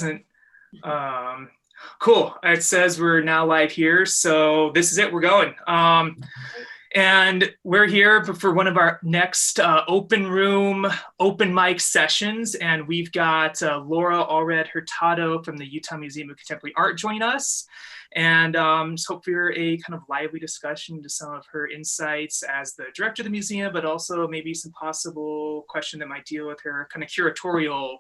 Present. Um, cool. It says we're now live here. So this is it. We're going. And we're here for one of our next open room, open mic sessions. And we've got Laura Allred Hurtado from the Utah Museum of Contemporary Art joining us. And just hope for a kind of lively discussion to some of her insights as the director of the museum, but also maybe some possible question that might deal with her kind of curatorial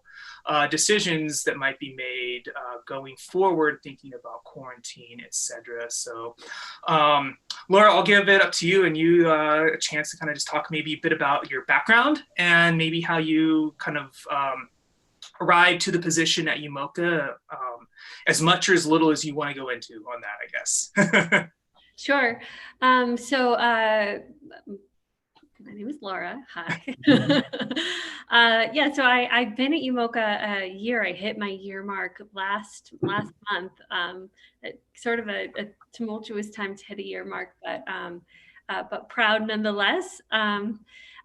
decisions that might be made going forward, thinking about quarantine, etc. So Laura, I'll give it up to you and you a chance to kind of just talk maybe a bit about your background and maybe how you kind of arrived to the position at UMOCA, as much or as little as you want to go into on that, I guess. Sure. My name is Laura. Hi. So I've been at UMOCA a year. I hit my year mark last month. Sort of a tumultuous time to hit a year mark, but proud nonetheless.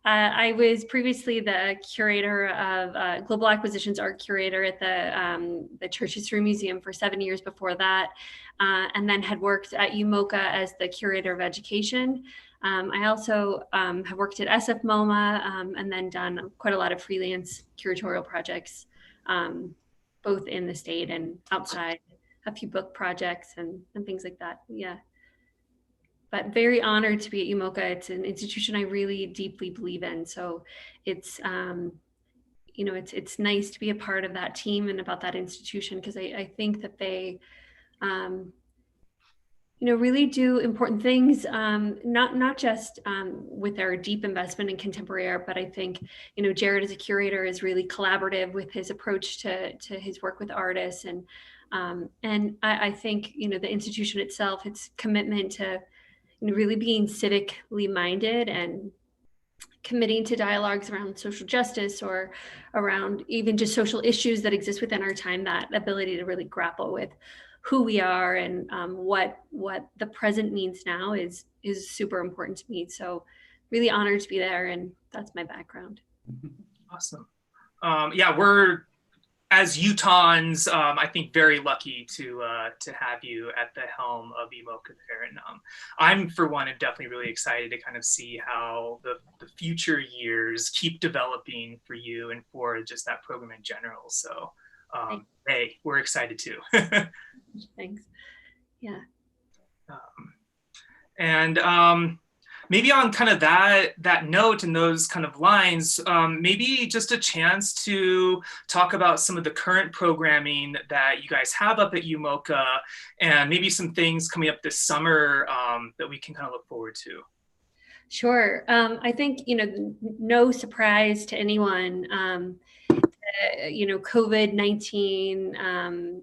I was previously the curator of global acquisitions art curator at the Church History Museum for 7 years before that, and then had worked at UMOCA as the curator of education. I also have worked at SF MoMA and then done quite a lot of freelance curatorial projects, both in the state and outside, a few book projects and things like that. Yeah. But very honored to be at UMOCA. It's an institution I really deeply believe in. So it's, it's nice to be a part of that team and about that institution, because I think that they, really do important things, not just with their deep investment in contemporary art, but I think, Jared as a curator is really collaborative with his approach to his work with artists. And I think, the institution itself, its commitment to really being civically minded and committing to dialogues around social justice or around even just social issues that exist within our time, that ability to really grapple with who we are and what the present means now is super important to me. So really honored to be there, and that's my background. Awesome. We're, as Utahns, I think very lucky to have you at the helm of UMOCA there. And I'm, for one, am definitely really excited to kind of see how the future years keep developing for you and for just that program in general. So hey, we're excited too. Thanks. Yeah. Maybe on kind of that note and those kind of lines, maybe just a chance to talk about some of the current programming that you guys have up at UMOCA and maybe some things coming up this summer that we can kind of look forward to. Sure. I think, no surprise to anyone, COVID-19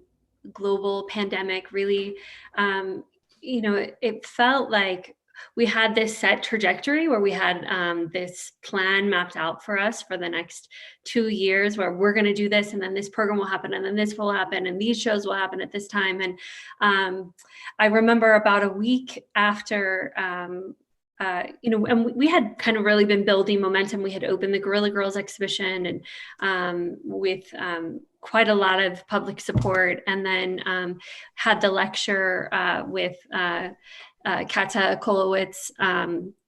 global pandemic really, it felt like we had this set trajectory where we had this plan mapped out for us for the next 2 years, where we're going to do this, and then this program will happen, and then this will happen, and these shows will happen at this time. And I remember about a week after, and we had kind of really been building momentum. We had opened the Guerrilla Girls exhibition and with quite a lot of public support, and then had the lecture with Kata Kolowitz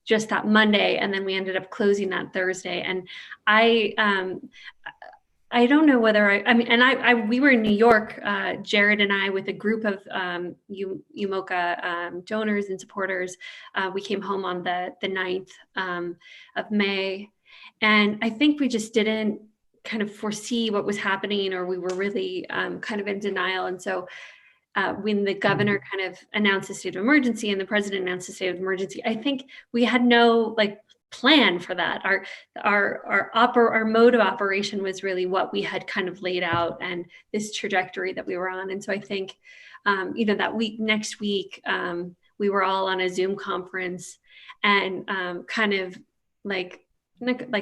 just that Monday, and then we ended up closing that Thursday. And I don't know whether we were in New York, Jared and I, with a group of UMOCA donors and supporters. We came home on the 9th of May, and I think we just didn't kind of foresee what was happening, or we were really kind of in denial. And so when the governor kind of announced the state of emergency and the president announced the state of emergency, I think we had no plan for that. Our mode of operation was really what we had kind of laid out and this trajectory that we were on. And so I think, that next week, we were all on a Zoom conference and kind of like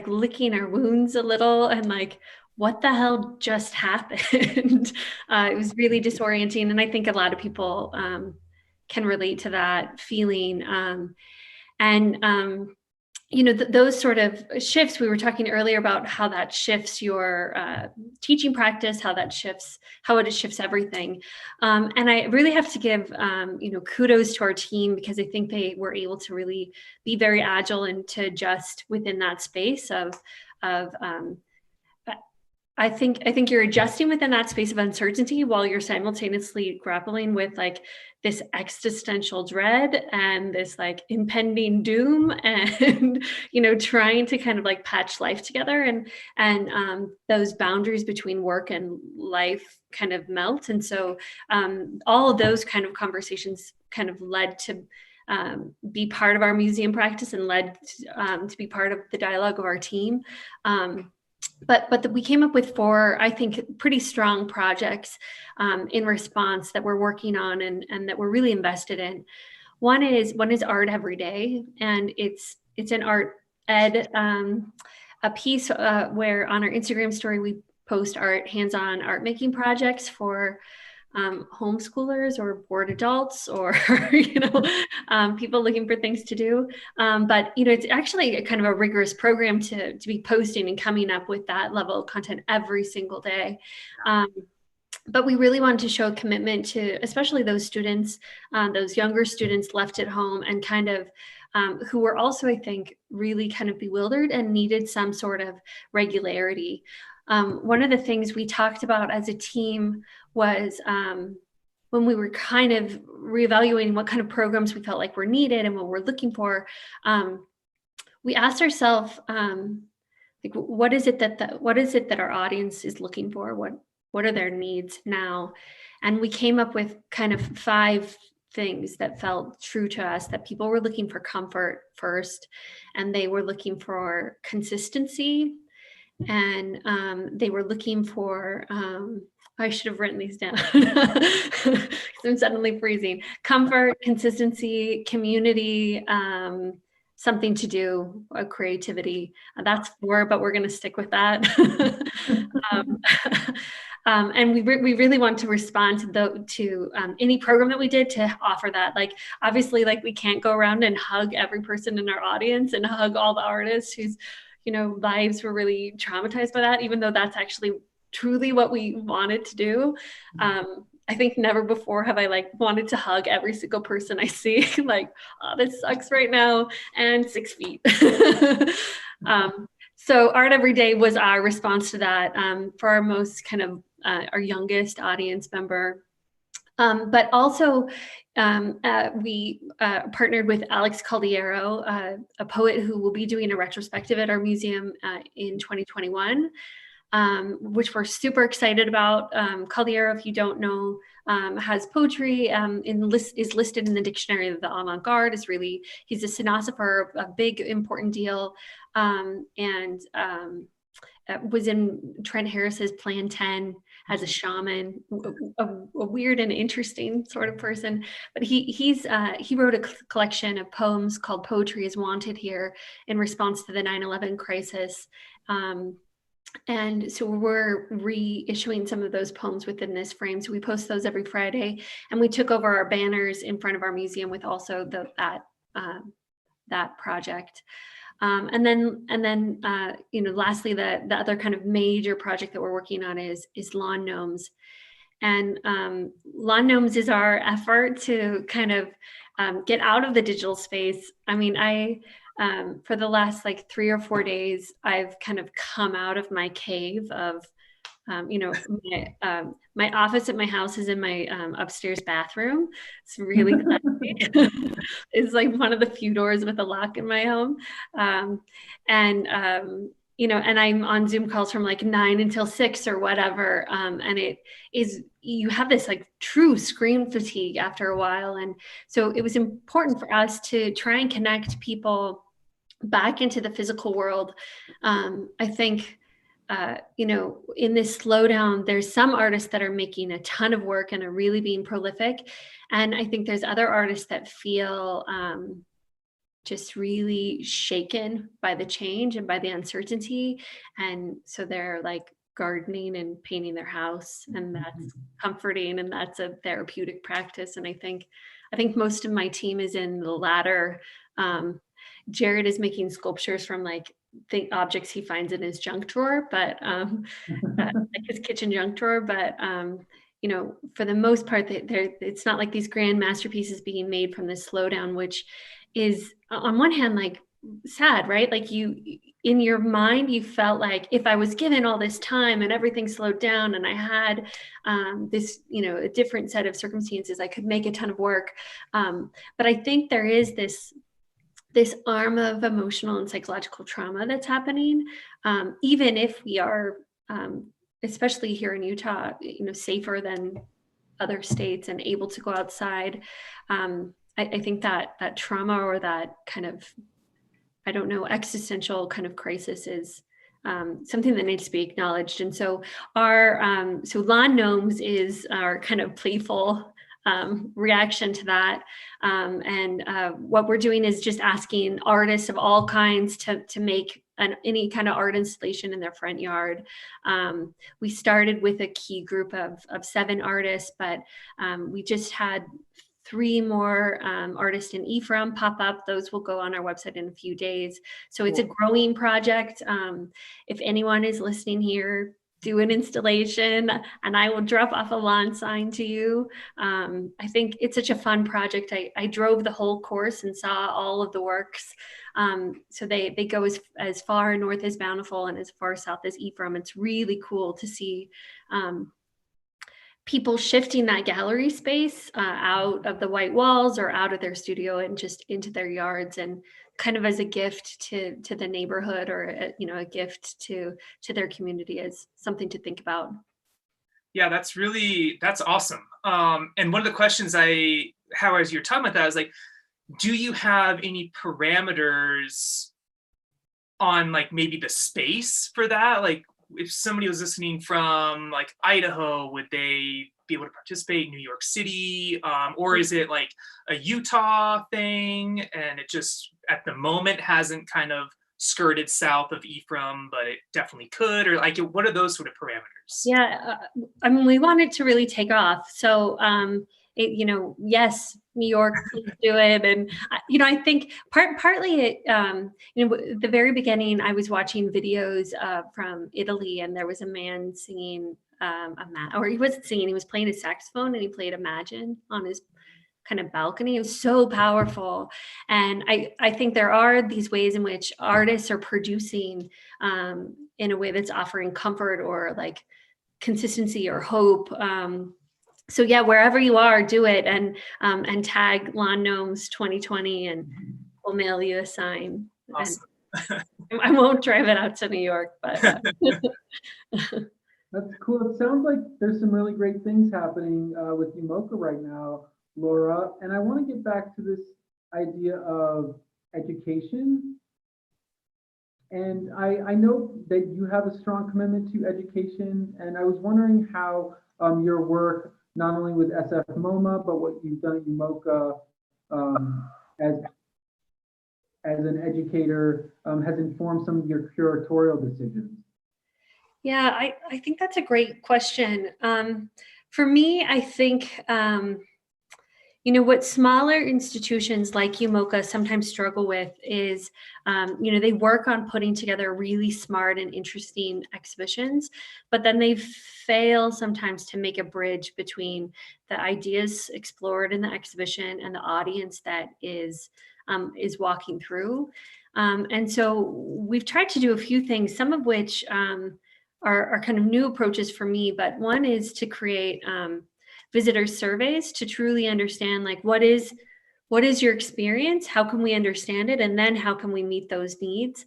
licking our wounds a little and what the hell just happened? It was really disorienting. And I think a lot of people can relate to that feeling. those sort of shifts, we were talking earlier about how that shifts your teaching practice, how it shifts everything. And I really have to give, kudos to our team, because I think they were able to really be very agile and to adjust within that space of I think you're adjusting within that space of uncertainty while you're simultaneously grappling with like this existential dread and this like impending doom, and trying to kind of like patch life together, and those boundaries between work and life kind of melt. And so all of those kind of conversations kind of led to be part of our museum practice, and led to be part of the dialogue of our team. But we came up with 4, I think, pretty strong projects in response that we're working on, and that we're really invested in. One is Art Every Day, and it's an art ed a piece where on our Instagram story we post hands-on art making projects for homeschoolers or bored adults, or people looking for things to do. But it's actually a kind of a rigorous program to be posting and coming up with that level of content every single day. But we really wanted to show a commitment to especially those students, those younger students left at home, and kind of who were also, I think, really kind of bewildered and needed some sort of regularity. One of the things we talked about as a team was when we were kind of reevaluating what kind of programs we felt like were needed and what we're looking for, we asked ourselves, like, what is it that our audience is looking for? What are their needs now? And we came up with kind of 5 things that felt true to us, that people were looking for comfort first, and they were looking for consistency, and they were looking for, I should have written these down because I'm suddenly freezing. Comfort, consistency, community, something to do, creativity. That's 4, but we're going to stick with that. And we really want to respond to any program that we did to offer that. Like, obviously, like, we can't go around and hug every person in our audience and hug all the artists whose lives were really traumatized by that, even though that's actually truly what we wanted to do. I think never before have I like wanted to hug every single person I see, like, oh, this sucks right now, and 6 feet. So Art Every Day was our response to that, for our most kind of our youngest audience member. But also, we partnered with Alex Caldiero, a poet who will be doing a retrospective at our museum in 2021, which we're super excited about. Caldiero, if you don't know, has poetry, is listed in the Dictionary of the Avant-Garde. He's a cenotapher, a big important deal, and was in Trent Harris's Plan 10 as a shaman, a weird and interesting sort of person. But he wrote a collection of poems called Poetry is Wanted Here in response to the 9/11 crisis. And so we're reissuing some of those poems within this frame. So we post those every Friday, and we took over our banners in front of our museum with also that project. And then lastly, the other kind of major project that we're working on is Lawn Gnomes. And Lawn Gnomes is our effort to kind of get out of the digital space. I mean, for the last like 3 or 4 days, I've kind of come out of my cave of, my office at my house is in my upstairs bathroom. It's really classy. It's like one of the few doors with a lock in my home. And I'm on Zoom calls from like 9 until 6 or whatever. And you have this like true screen fatigue after a while. And so it was important for us to try and connect people back into the physical world. I think, in this slowdown, there's some artists that are making a ton of work and are really being prolific. And I think there's other artists that feel just really shaken by the change and by the uncertainty. And so they're like gardening and painting their house, and that's comforting, and that's a therapeutic practice. And I think most of my team is in the latter Jared is making sculptures from like objects he finds in his junk drawer, but like his kitchen junk drawer. But you know, for the most part, it's not like these grand masterpieces being made from this slowdown, which is on one hand like sad, right? Like you, in your mind, you felt like if I was given all this time and everything slowed down and I had this, you know, a different set of circumstances, I could make a ton of work. But I think there is this arm of emotional and psychological trauma that's happening, even if we are, especially here in Utah, you know, safer than other states and able to go outside. I think that trauma or that kind of, I don't know, existential kind of crisis is something that needs to be acknowledged. And so so lawn gnomes is our kind of playful reaction to that. And what we're doing is just asking artists of all kinds to make any kind of art installation in their front yard. We started with a key group of 7 artists, but we just had 3 more artists in Ephraim pop up. Those will go on our website in a few days. So it's a growing project. If anyone is listening here, do an installation and I will drop off a lawn sign to you. I think it's such a fun project. I drove the whole course and saw all of the works. So they go as far north as Bountiful and as far south as Ephraim. It's really cool to see people shifting that gallery space out of the white walls or out of their studio and just into their yards, and kind of as a gift to the neighborhood, or a gift to their community, is something to think about. Yeah, that's awesome. And one of the questions how as you're talking about that, I was like, do you have any parameters on like maybe the space for that? Like, if somebody was listening from like Idaho, would they be able to participate in New York City? Or is it like a Utah thing and it just at the moment hasn't kind of skirted south of Ephraim, but it definitely could? Or like, what are those sort of parameters? Yeah, I mean, we want it to really take off. So, yes, New York, please do it. And, I think partly at the very beginning, I was watching videos from Italy, and there was a man singing or he wasn't singing, he was playing his saxophone, and he played Imagine on his kind of balcony. It was so powerful. And I think there are these ways in which artists are producing in a way that's offering comfort or like consistency or hope. So yeah, wherever you are, do it, and tag Lawn Gnomes 2020, and we'll mail you a sign. Awesome. And I won't drive it out to New York, but that's cool. It sounds like there's some really great things happening with UMOCA right now, Laura. And I want to get back to this idea of education. And I know that you have a strong commitment to education, and I was wondering how your work, not only with SF MoMA, but what you've done at UMOCA as an educator has informed some of your curatorial decisions. Yeah, I think that's a great question. For me, I think, what smaller institutions like UMOCA sometimes struggle with is, they work on putting together really smart and interesting exhibitions, but then they fail sometimes to make a bridge between the ideas explored in the exhibition and the audience that is walking through. And so we've tried to do a few things, some of which are kind of new approaches for me, but one is to create visitor surveys to truly understand, like, what is your experience? How can we understand it? And then how can we meet those needs?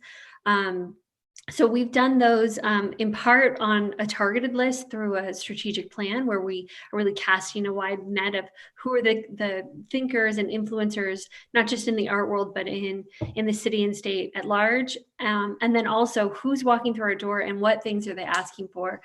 So we've done those in part on a targeted list through a strategic plan, where we are really casting a wide net of who are the thinkers and influencers, not just in the art world, but in the city and state at large. And then also who's walking through our door and what things are they asking for.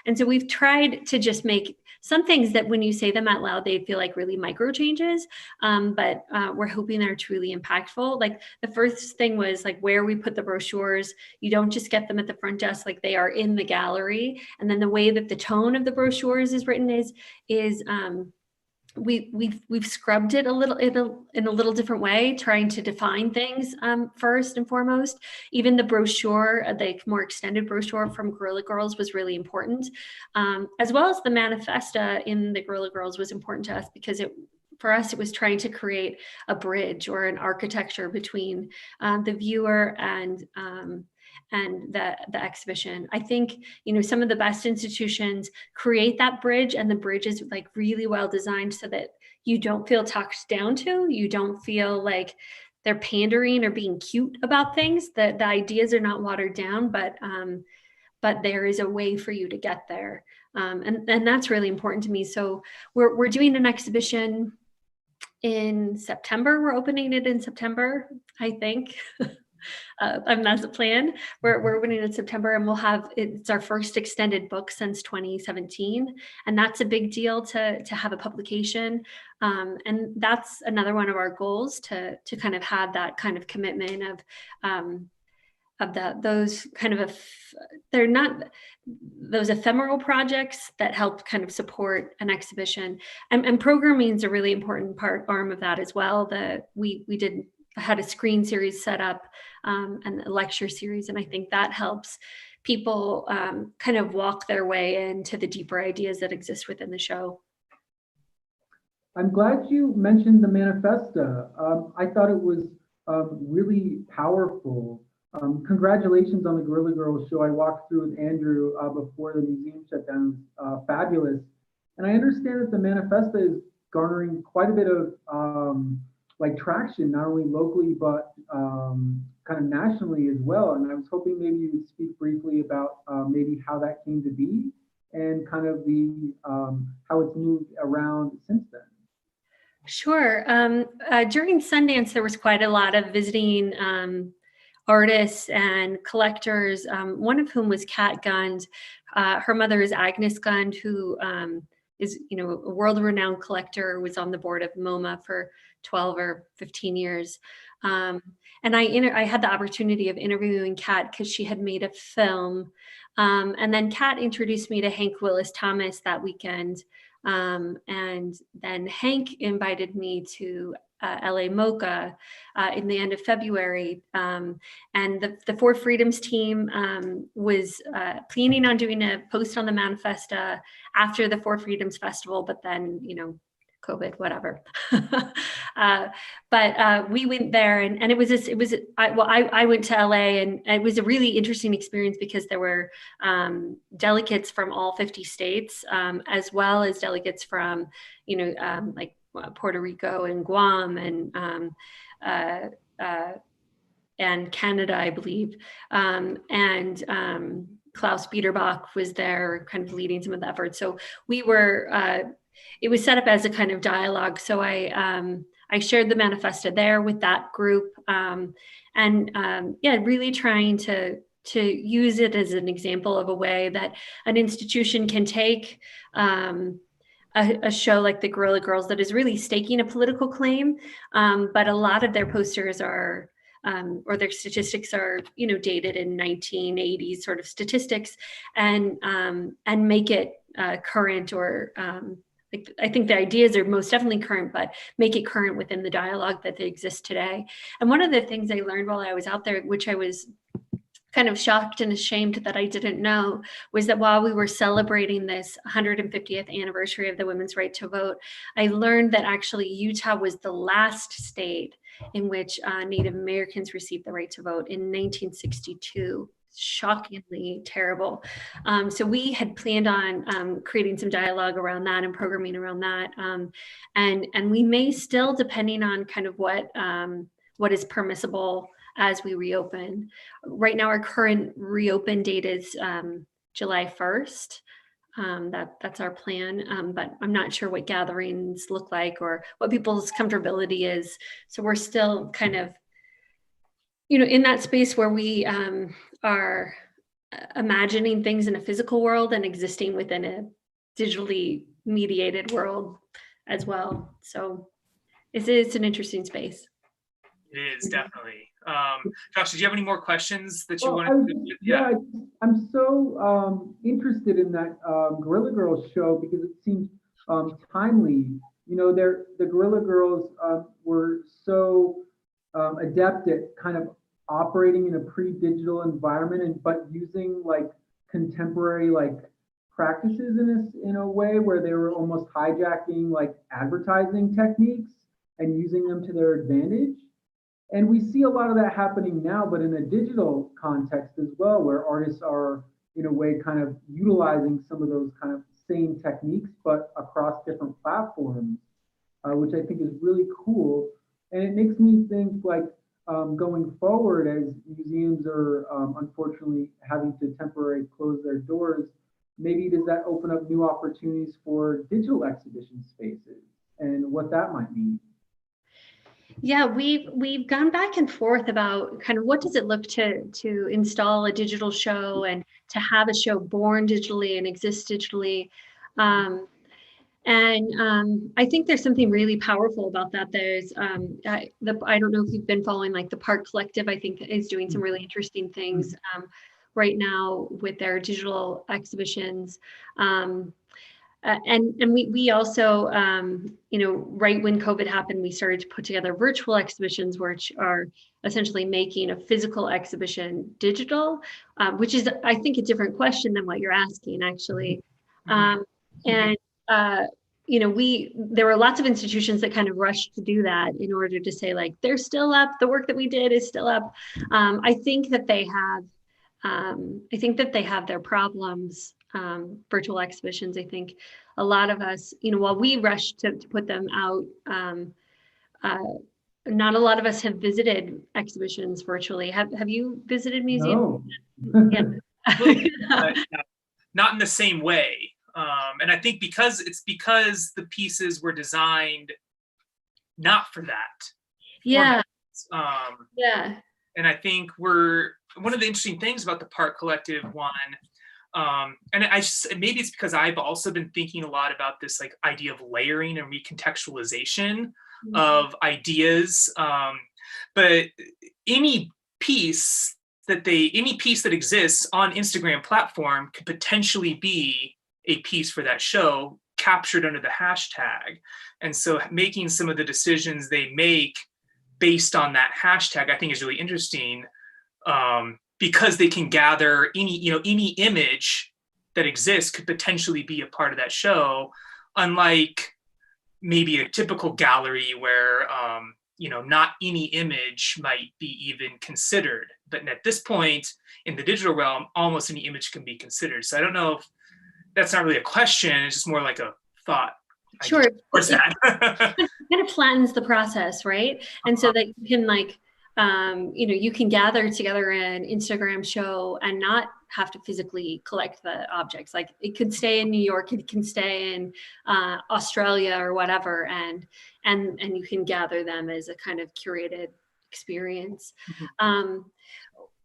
And so we've tried to just make some things that when you say them out loud, they feel like really micro changes, but we're hoping they're truly impactful. Like the first thing was like where we put the brochures. You don't just get them at the front desk, like they are in the gallery. And then the way that the tone of the brochures is written is we've scrubbed it a little in a little different way, trying to define things first and foremost. Even the brochure, the more extended brochure from Guerrilla Girls was really important, as well as the manifesta in the Guerrilla Girls was important to us because for us, it was trying to create a bridge or an architecture between the viewer and the exhibition. I think, some of the best institutions create that bridge, and the bridge is like really well designed so that you don't feel talked down to, you don't feel like they're pandering or being cute about things, that the ideas are not watered down, but there is a way for you to get there. And that's really important to me. So we're doing an exhibition in September. We're opening it in September, I think. That's the plan. We're opening in September, and it's our first extended book since 2017, and that's a big deal to have a publication. And that's another one of our goals, to kind of have that kind of commitment of those kind of they're not those ephemeral projects that help kind of support an exhibition, and programming is a really important arm of that as well. That we had a screen series set up, and a lecture series, and I think that helps people kind of walk their way into the deeper ideas that exist within the show. I'm glad you mentioned the manifesta. I thought it was really powerful. Congratulations on the Guerrilla Girls show. I walked through with Andrew before the museum shut down. Fabulous. And I understand that the manifesta is garnering quite a bit of traction, not only locally, but kind of nationally as well. And I was hoping maybe you would speak briefly about maybe how that came to be and kind of how it's moved around since then. Sure. During Sundance, there was quite a lot of visiting artists and collectors, one of whom was Kat Gund. Her mother is Agnes Gund, who is a world-renowned collector, was on the board of MoMA for 12 or 15 years. And I had the opportunity of interviewing Kat because she had made a film. And then Kat introduced me to Hank Willis Thomas that weekend. And then Hank invited me to LA MoCA in the end of February. And the Four Freedoms team was planning on doing a post on the manifesta after the Four Freedoms Festival, but then, COVID, whatever. But we went there, and I went to LA, and it was a really interesting experience because there were delegates from all 50 states, as well as delegates from, Puerto Rico and Guam and Canada, I believe. And Klaus Biederbach was there kind of leading some of the efforts. So we were, it was set up as a kind of dialogue. So I shared the manifesto there with that group, really trying to use it as an example of a way that an institution can take a show like the Guerrilla Girls that is really staking a political claim, but a lot of their posters are or their statistics are dated in 1980s sort of statistics, and make it current, or I think the ideas are most definitely current, but make it current within the dialogue that they exist today. And one of the things I learned while I was out there, which I was kind of shocked and ashamed that I didn't know, was that while we were celebrating this 150th anniversary of the women's right to vote, I learned that actually Utah was the last state in which Native Americans received the right to vote in 1962. Shockingly terrible. So we had planned on creating some dialogue around that and programming around that. And we may still, depending on kind of what is permissible as we reopen. Right now, our current reopen date is July 1st. That's our plan, but I'm not sure what gatherings look like or what people's comfortability is. So we're still kind of, in that space where we are imagining things in a physical world and existing within a digitally mediated world as well. So it's an interesting space. It is, definitely. Josh, did you have any more questions that you wanted to? Yeah, I'm so interested in that Guerrilla Girls show because it seems timely. the Guerrilla Girls were so adept at kind of operating in a pretty digital environment, but using like contemporary like practices in a way where they were almost hijacking like advertising techniques and using them to their advantage. And we see a lot of that happening now, but in a digital context as well, where artists are in a way kind of utilizing some of those kind of same techniques, but across different platforms, which I think is really cool. And it makes me think like going forward, as museums are unfortunately having to temporarily close their doors, maybe does that open up new opportunities for digital exhibition spaces and what that might mean? Yeah, we've gone back and forth about kind of what does it look to install a digital show and to have a show born digitally and exist digitally. I think there's something really powerful about that. There's I don't know if you've been following like the Park Collective. I think is doing some really interesting things right now with their digital exhibitions. And we also, right when COVID happened, we started to put together virtual exhibitions, which are essentially making a physical exhibition digital, which is, I think, a different question than what you're asking, actually. There were lots of institutions that kind of rushed to do that in order to say, like, they're still up. The work that we did is still up. I think that they have their problems. Virtual exhibitions. I think a lot of us, while we rushed to put them out, not a lot of us have visited exhibitions virtually. Have you visited museums? No. Yeah. Not in the same way. And I think because the pieces were designed not for that. Yeah. Yeah. And I think one of the interesting things about the Park Collective one, and maybe it's because I've also been thinking a lot about this like idea of layering and recontextualization of ideas. But any piece that exists on Instagram platform could potentially be a piece for that show captured under the hashtag. And so making some of the decisions they make based on that hashtag, I think is really interesting. Because they can gather any image that exists could potentially be a part of that show, unlike maybe a typical gallery where not any image might be even considered. But at this point in the digital realm, almost any image can be considered. So I don't know if that's not really a question, it's just more like a thought. Sure. It kind of flattens the process, right? And so that you can you can gather together an Instagram show and not have to physically collect the objects. Like it could stay in New York, it can stay in Australia or whatever, and you can gather them as a kind of curated experience.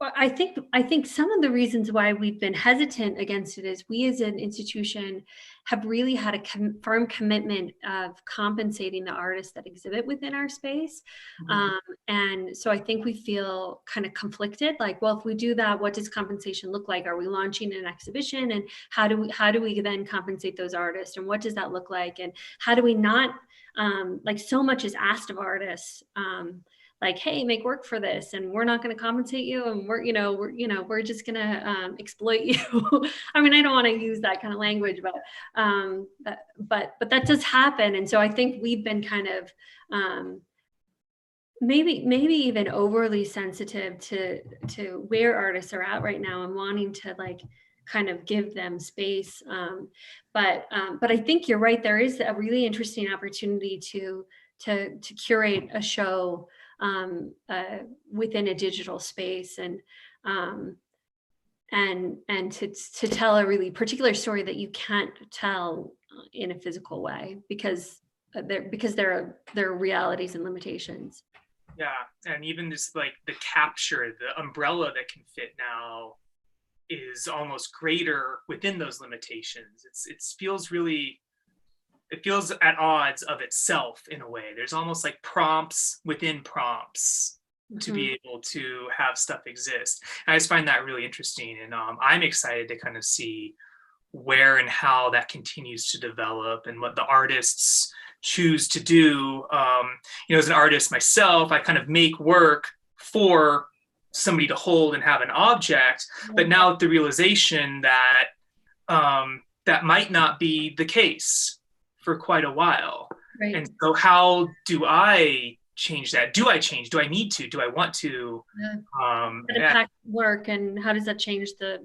I think some of the reasons why we've been hesitant against it is we as an institution have really had a firm commitment of compensating the artists that exhibit within our space. And so I think we feel kind of conflicted, like, well, if we do that, what does compensation look like? Are we launching an exhibition? And how do we then compensate those artists? And what does that look like? And how do we not, like so much is asked of artists, like, hey, make work for this, and we're not going to compensate you, and we're just going to exploit you. I mean, I don't want to use that kind of language, but that does happen. And so I think we've been kind of maybe even overly sensitive to where artists are at right now and wanting to like kind of give them space. But I think you're right. There is a really interesting opportunity to curate a show within a digital space and to tell a really particular story that you can't tell in a physical way because there are realities and limitations. Yeah, and even just like the capture, the umbrella that can fit now is almost greater within those limitations. It feels at odds of itself in a way. There's almost like prompts within prompts to be able to have stuff exist. And I just find that really interesting. And I'm excited to kind of see where and how that continues to develop and what the artists choose to do. As an artist myself, I kind of make work for somebody to hold and have an object, but now with the realization that that might not be the case for quite a while. Right. And so how do I change that? Do I change? Do I need to? Do I want to? Impact work, and how does that change the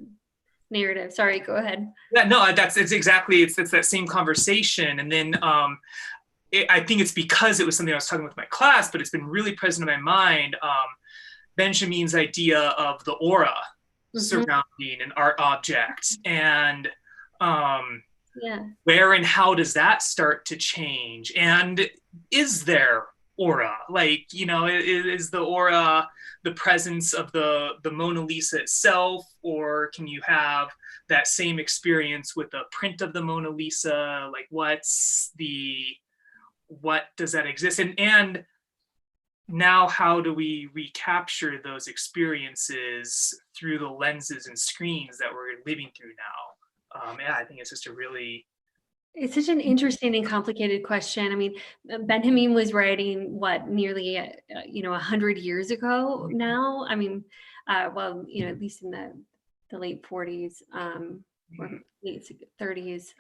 narrative? Sorry, go ahead. Yeah, no, it's that same conversation. And then I think it's because it was something I was talking with my class, but it's been really present in my mind. Benjamin's idea of the aura surrounding an art object, and where and how does that start to change? And is there aura? Like, is the aura the presence of the Mona Lisa itself, or can you have that same experience with a print of the Mona Lisa? Like, what does that exist? And now how do we recapture those experiences through the lenses and screens that we're living through now? I think it's just it's such an interesting and complicated question. I mean, Benjamin was writing nearly 100 years ago now. I mean, at least in the late 40s or late 30s.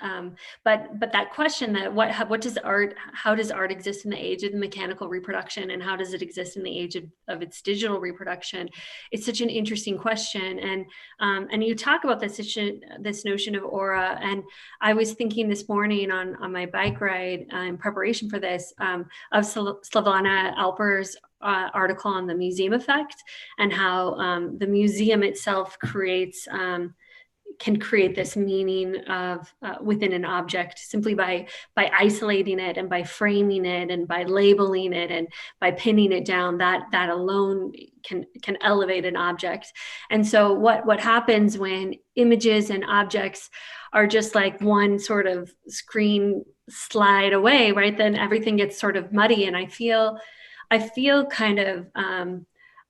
But that question, that what does art? How does art exist in the age of the mechanical reproduction, and how does it exist in the age of its digital reproduction? It's such an interesting question, and you talk about this notion of aura. And I was thinking this morning on my bike ride in preparation for this of Slavana Alper's article on the museum effect, and how the museum itself can create this meaning of within an object simply by isolating it and by framing it and by labeling it and by pinning it down. That alone can elevate an object. And so what happens when images and objects are just like one sort of screen slide away, right? Then everything gets sort of muddy, and I feel kind of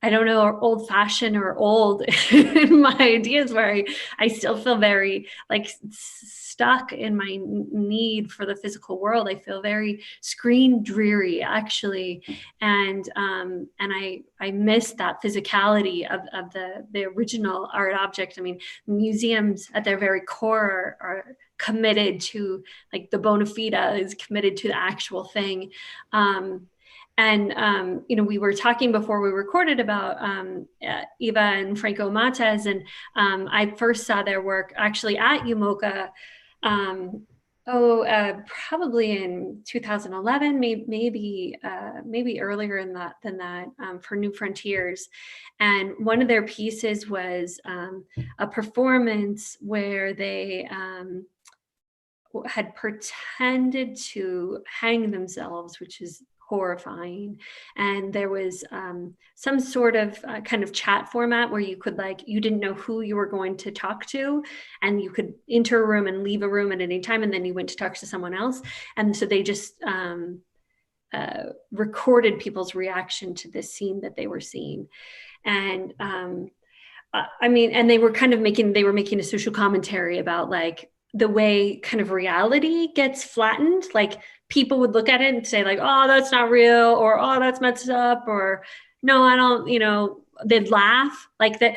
I don't know, old fashioned or old in my ideas, where I still feel very like stuck in my need for the physical world. I feel very screen dreary, actually. And I miss that physicality of the original art object. I mean, museums at their very core are committed to, like, the bona fide is committed to the actual thing. We were talking before we recorded about Eva and Franco Mates, and I first saw their work actually at UMOCA, probably in 2011, maybe earlier than that, for New Frontiers. And one of their pieces was a performance where they had pretended to hang themselves, which is horrifying. And there was some sort of kind of chat format where you could, you didn't know who you were going to talk to, and you could enter a room and leave a room at any time, and then you went to talk to someone else. And so they just recorded people's reaction to this scene that they were seeing. And and they were kind of making a social commentary about, like, the way kind of reality gets flattened. Like, people would look at it and say, like, oh, that's not real, or oh, that's messed up, or no, I don't, they'd laugh. Like the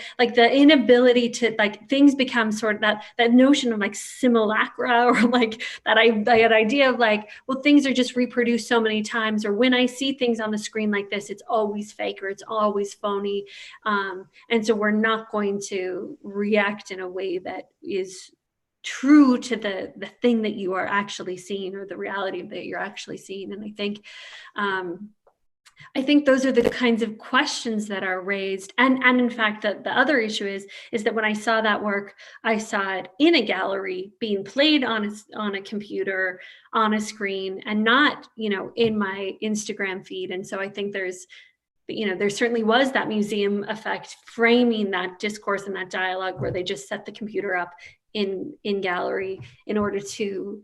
inability to, like, things become sort of that notion of, like, simulacra, or like that idea of, like, well, things are just reproduced so many times, or when I see things on the screen like this, it's always fake, or it's always phony. And so we're not going to react in a way that is true to the thing that you are actually seeing, or the reality that you're actually seeing. And I think those are the kinds of questions that are raised. And in fact, the other issue is that when I saw that work, I saw it in a gallery being played on a computer, on a screen, and not, in my Instagram feed. And so I think there certainly was that museum effect framing that discourse and that dialogue, where they just set the computer up in gallery in order to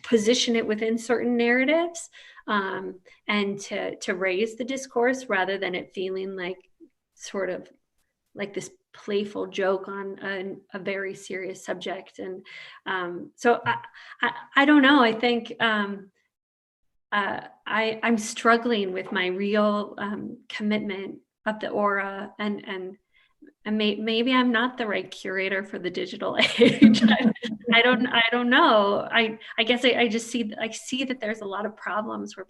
position it within certain narratives, and to raise the discourse, rather than it feeling like sort of like this playful joke on a very serious subject. And so I don't know. I think I'm struggling with my real commitment of the aura, and maybe I'm not the right curator for the digital age. I don't know. I guess I just see that there's a lot of problems where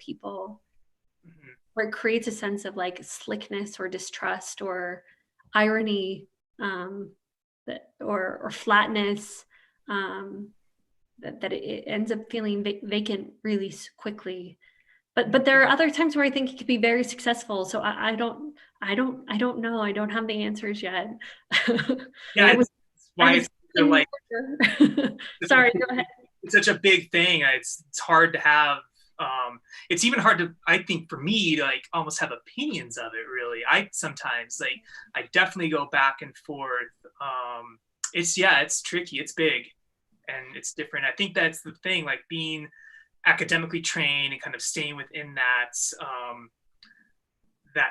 where it creates a sense of like slickness or distrust or irony, or flatness, that it ends up feeling vacant really quickly. But there are other times where I think it could be very successful. So I don't know. I don't have the answers yet. Yeah, I was why it's like sorry, go ahead. It's such a big thing. It's hard to have. It's even hard to, I think, for me to like almost have opinions of it. Really, I sometimes like I definitely go back and forth. It's tricky. It's big, and it's different. I think that's the thing. Like being academically trained and kind of staying within that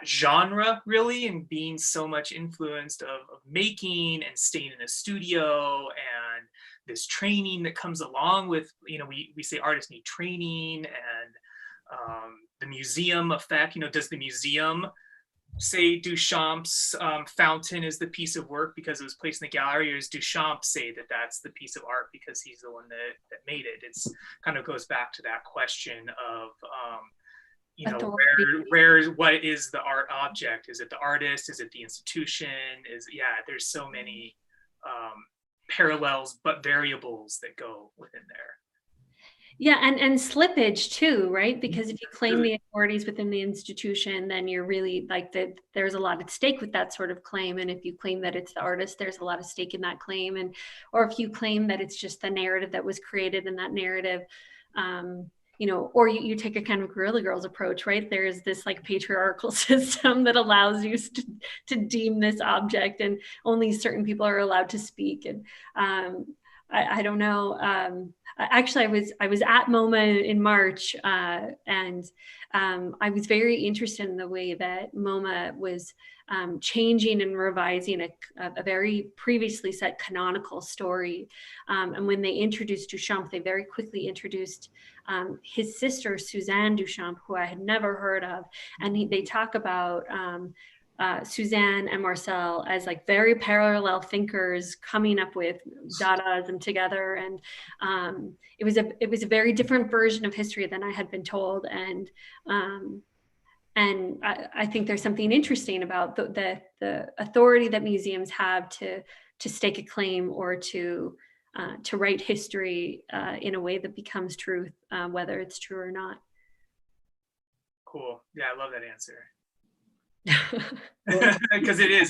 genre really, and being so much influenced of making and staying in a studio and this training that comes along with, we say artists need training, and the museum effect, does the museum say Duchamp's fountain is the piece of work because it was placed in the gallery, or does Duchamp say that that's the piece of art because he's the one that made it? It's kind of goes back to that question of, what is the art object? Is it the artist? Is it the institution? There's so many parallels, but variables that go within there. Yeah, and slippage too, right? Because if you claim the authorities within the institution, then you're really like there's a lot at stake with that sort of claim. And if you claim that it's the artist, there's a lot of stake in that claim. Or if you claim that it's just the narrative that was created in that narrative, or you take a kind of Guerrilla Girls approach, right? There's this like patriarchal system that allows you to deem this object, and only certain people are allowed to speak. And I don't know. Actually, I was at MoMA in March, and I was very interested in the way that MoMA was changing and revising a very previously set canonical story. And when they introduced Duchamp, they very quickly introduced his sister, Suzanne Duchamp, who I had never heard of. And they talk about Suzanne and Marcel as like very parallel thinkers coming up with Dadaism together. And it was a very different version of history than I had been told. And I think there's something interesting about the authority that museums have to stake a claim or to write history in a way that becomes truth, whether it's true or not. Cool. Yeah, I love that answer. Because it is.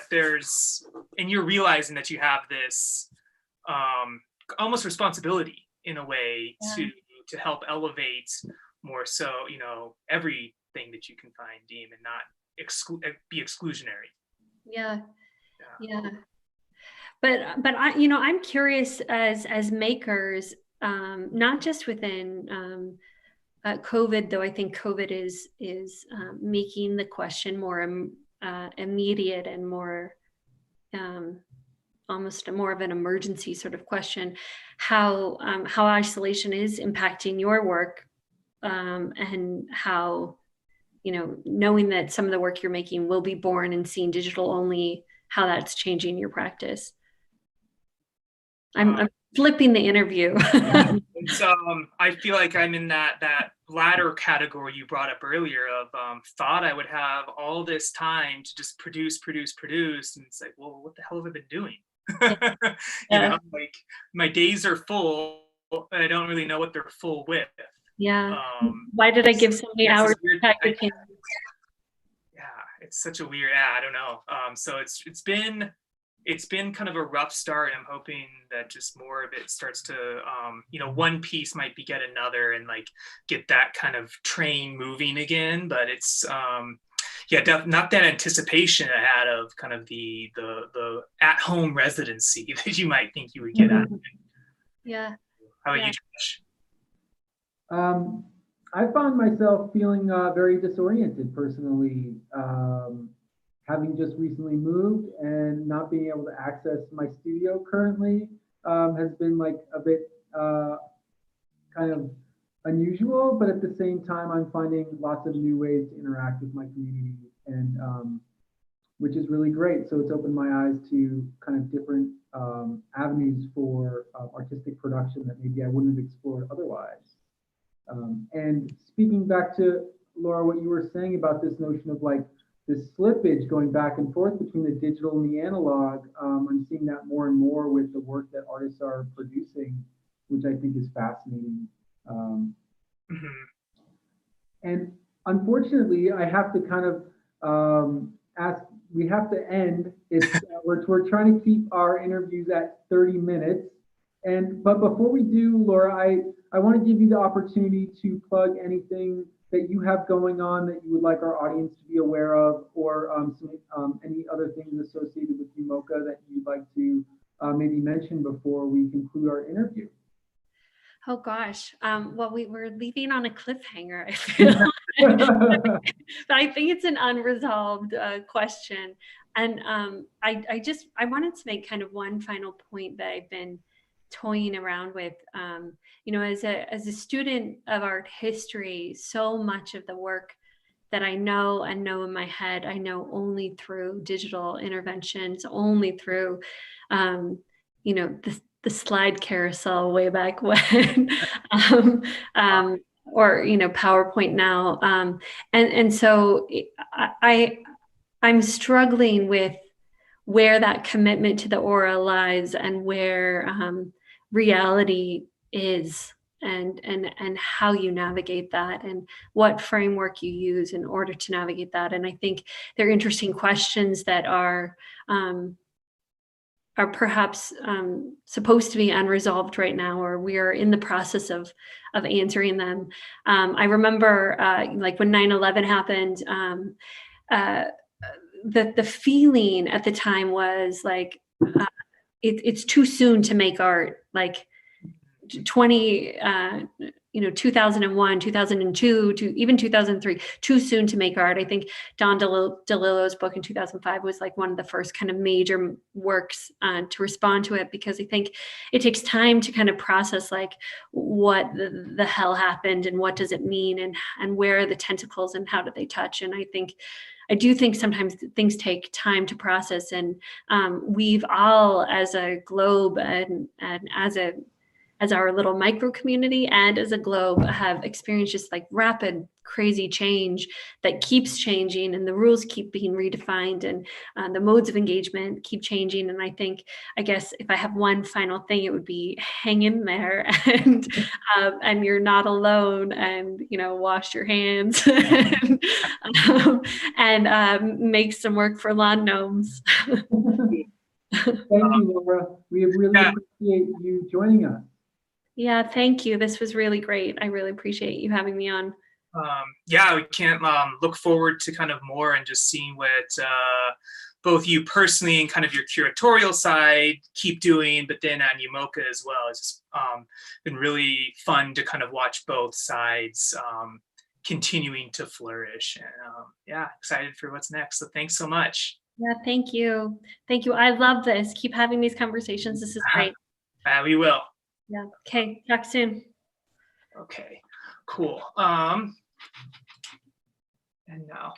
There's and you're realizing that you have this almost responsibility in a way to help elevate more so, everything that you can find, deem, and not be exclusionary. Yeah. But I'm curious as makers, not just within COVID, though I think COVID is making the question more immediate and more almost more of an emergency sort of question, how isolation is impacting your work, and how, knowing that some of the work you're making will be born and seen digital only, how that's changing your practice. I'm flipping the interview. So I feel like I'm in that latter category you brought up earlier of thought I would have all this time to just produce, and it's like, well, what the hell have I been doing? Like my days are full, but I don't really know what they're full with. Yeah. Why did I give so many hours to packaging? Yeah, it's such a weird. I don't know. So it's been kind of a rough start. I'm hoping that just more of it starts to, one piece might beget another and like get that kind of train moving again. But it's, not that anticipation I had of kind of the at-home residency that you might think you would get out of it. Yeah. How about you, Josh? I found myself feeling very disoriented personally. Having just recently moved and not being able to access my studio currently has been like a bit kind of unusual, but at the same time, I'm finding lots of new ways to interact with my community, and which is really great. So it's opened my eyes to kind of different avenues for artistic production that maybe I wouldn't have explored otherwise. And speaking back to Laura, what you were saying about this notion of like this slippage going back and forth between the digital and the analog, I'm seeing that more and more with the work that artists are producing, which I think is fascinating. And unfortunately, I have to kind of ask, we have to end. We're trying to keep our interviews at 30 minutes. But before we do, Laura, I want to give you the opportunity to plug anything that you have going on that you would like our audience to be aware of, or any other things associated with UMOCA that you'd like to maybe mention before we conclude our interview. Oh gosh, well, we were leaving on a cliffhanger, I feel. But I think it's an unresolved question. And I wanted to make kind of one final point that I've been toying around with. You know, as a student of art history, so much of the work that I know in my head, I know only through digital interventions, only through, you know, the slide carousel way back when, or, you know, PowerPoint now. And so I'm struggling with where that commitment to the aura lies and where reality is, and how you navigate that and what framework you use in order to navigate that. And I think they're interesting questions that are perhaps supposed to be unresolved right now, or we are in the process of answering them. I remember like when 9/11 happened, the feeling at the time was like, it's too soon to make art. Like 2001, 2002, to even 2003, too soon to make art. I think Don DeLillo's book in 2005 was like one of the first kind of major works to respond to it, because I think it takes time to kind of process like what the hell happened and what does it mean, and where are the tentacles and how do they touch. And I do think sometimes things take time to process, and we've all, as a globe and as our little micro community and as a globe, have experienced just like rapid, crazy change that keeps changing, and the rules keep being redefined, and the modes of engagement keep changing. And I guess if I have one final thing, it would be hang in there, and you're not alone, and, you know, wash your hands and make some work for lawn gnomes. Thank you, Laura. We really appreciate you joining us. Yeah, thank you. This was really great. I really appreciate you having me on. Yeah, we can't look forward to kind of more and just seeing what both you personally and kind of your curatorial side keep doing, but then on UMOCA as well. It's been really fun to kind of watch both sides continuing to flourish. And yeah, excited for what's next. So thanks so much. Yeah, thank you. Thank you. I love this. Keep having these conversations. This is great. We will. Yeah. Okay. Talk soon. Okay, cool. And now,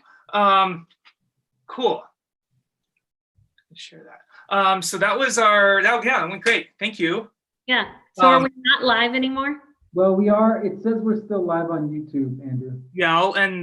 cool. Share that. So that was it went great. Thank you. Yeah. So are we not live anymore? Well, we are. It says we're still live on YouTube, Andrew. Yeah, I'll end